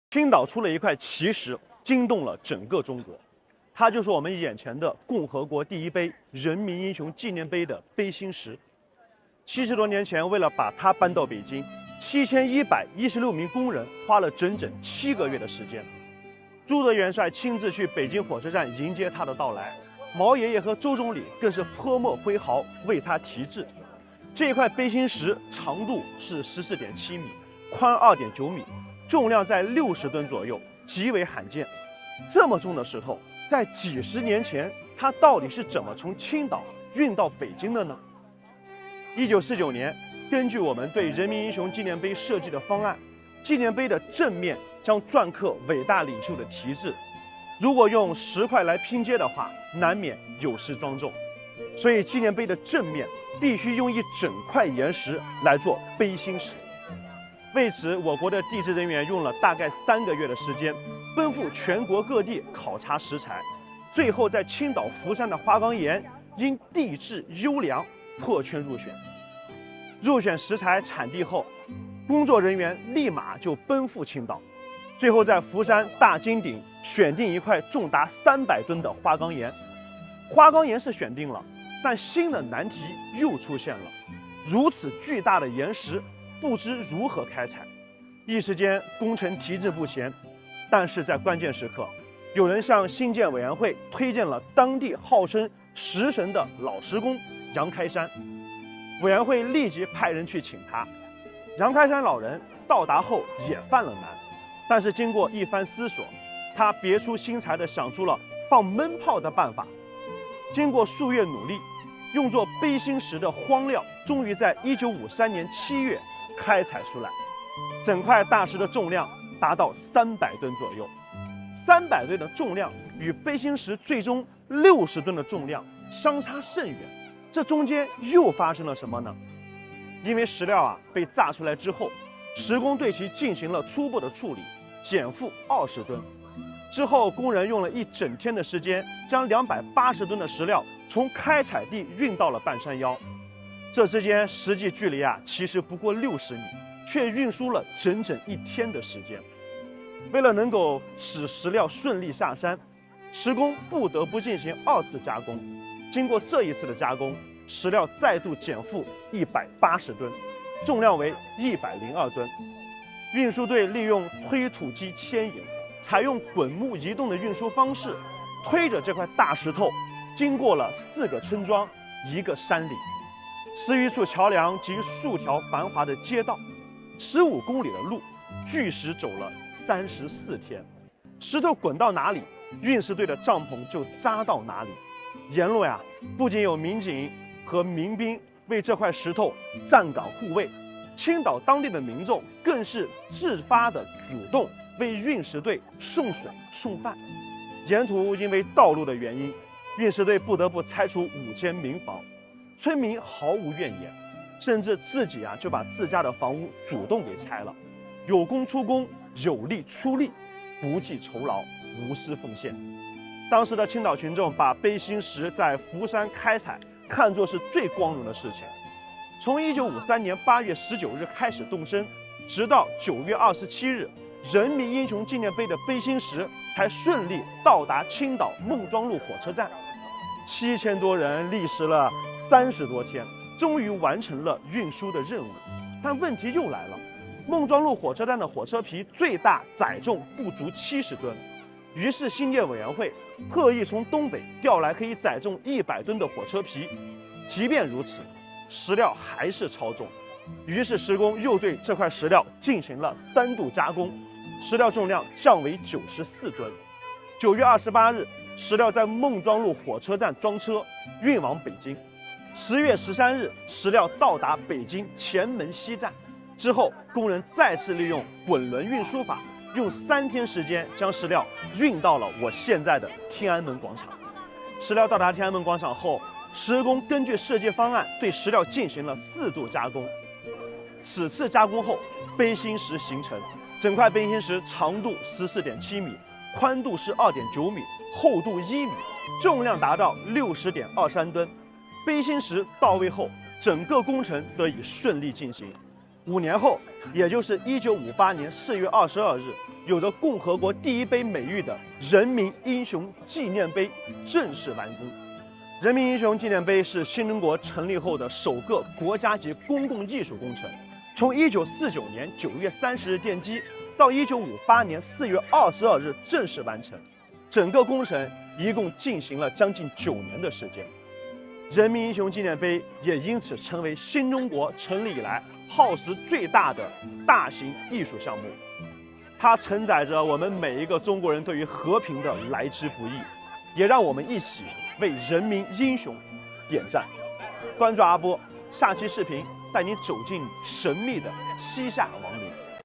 青岛出了一块奇石，惊动了整个中国。它就是我们眼前的共和国第一碑人民英雄纪念碑的碑心石。70多年前，为了把它搬到北京，7116名工人花了整整7个月的时间。朱德元帅亲自去北京火车站迎接他的到来，毛爷爷和周总理更是泼墨挥毫为他题字。这块碑心石长度是14.7米，宽2.9米，重量在60吨左右，极为罕见。这么重的石头，在几十年前，它到底是怎么从青岛运到北京的呢？1949年，根据我们对人民英雄纪念碑设计的方案，纪念碑的正面将篆刻伟大领袖的题字。如果用石块来拼接的话，难免有失庄重，所以纪念碑的正面必须用一整块岩石来做碑心石。为此，我国的地质人员用了大概3个月的时间，奔赴全国各地考察石材，最后在青岛福山的花岗岩因地质优良破圈入选。入选石材产地后，工作人员立马就奔赴青岛，最后在福山大金顶选定一块重达300吨的花岗岩。花岗岩是选定了，但新的难题又出现了，如此巨大的岩石不知如何开采，一时间工程停滞不前。但是在关键时刻，有人向新建委员会推荐了当地号称石神的老石工杨开山，委员会立即派人去请他。杨开山老人到达后也犯了难，但是经过一番思索，他别出心裁地想出了放闷炮的办法。经过数月努力，用作碑心石的荒料终于在1953年7月开采出来。整块大石的重量达到300吨左右，300吨的重量与碑心石最终60吨的重量相差甚远。这中间又发生了什么呢？因为石料被炸出来之后，石工对其进行了初步的处理，减负20吨。之后，工人用了一整天的时间，将280吨的石料从开采地运到了半山腰。这之间实际距离其实不过60米，却运输了整整1天的时间。为了能够使石料顺利下山，石工不得不进行2次加工。经过这一次的加工，石料再度减负180吨，重量为102吨。运输队利用推土机牵引，采用滚木移动的运输方式，推着这块大石头，经过了4个村庄、1个山岭、10余处桥梁及数条繁华的街道，15公里的路，据实走了34天。石头滚到哪里，运输队的帐篷就扎到哪里。沿路不仅有民警和民兵为这块石头站岗护卫，青岛当地的民众更是自发的主动为运石队送水送饭。沿途因为道路的原因，运石队不得不拆除5间民房，村民毫无怨言，甚至自己就把自家的房屋主动给拆了。有功出功，有力出力，不计酬劳，无私奉献。当时的青岛群众把碑心石在福山开采看作是最光荣的事情。从1953年8月19日开始动身，直到9月27日，人民英雄纪念碑的碑心石才顺利到达青岛孟庄路火车站。7000多人历时了30多天，终于完成了运输的任务。但问题又来了，孟庄路火车站的火车皮最大载重不足70吨，于是新建委员会特意从东北调来可以载重100吨的火车皮。即便如此，石料还是超重，于是施工又对这块石料进行了3度加工，石料重量降为94吨。9月28日，石料在孟庄路火车站装车，运往北京。10月13日，石料到达北京前门西站。之后，工人再次利用滚轮运输法，用3天时间将石料运到了我现在的天安门广场。石料到达天安门广场后，施工根据设计方案对石料进行了4度加工。此次加工后，碑心石形成。整块碑心石长度14.7米，宽度是2.9米，厚度1米，重量达到60.23吨。碑心石到位后，整个工程得以顺利进行。5年后，也就是1958年4月22日，有着共和国第一杯美誉的人民英雄纪念碑正式完工。人民英雄纪念碑是新中国成立后的首个国家级公共艺术工程，从1949年9月30日奠基，到1958年4月22日正式完成。整个工程一共进行了将近9年的时间。人民英雄纪念碑也因此成为新中国成立以来耗时最大的大型艺术项目。它承载着我们每一个中国人对于和平的来之不易，也让我们一起为人民英雄点赞。关注阿波，下期视频带你走进神秘的西夏王陵。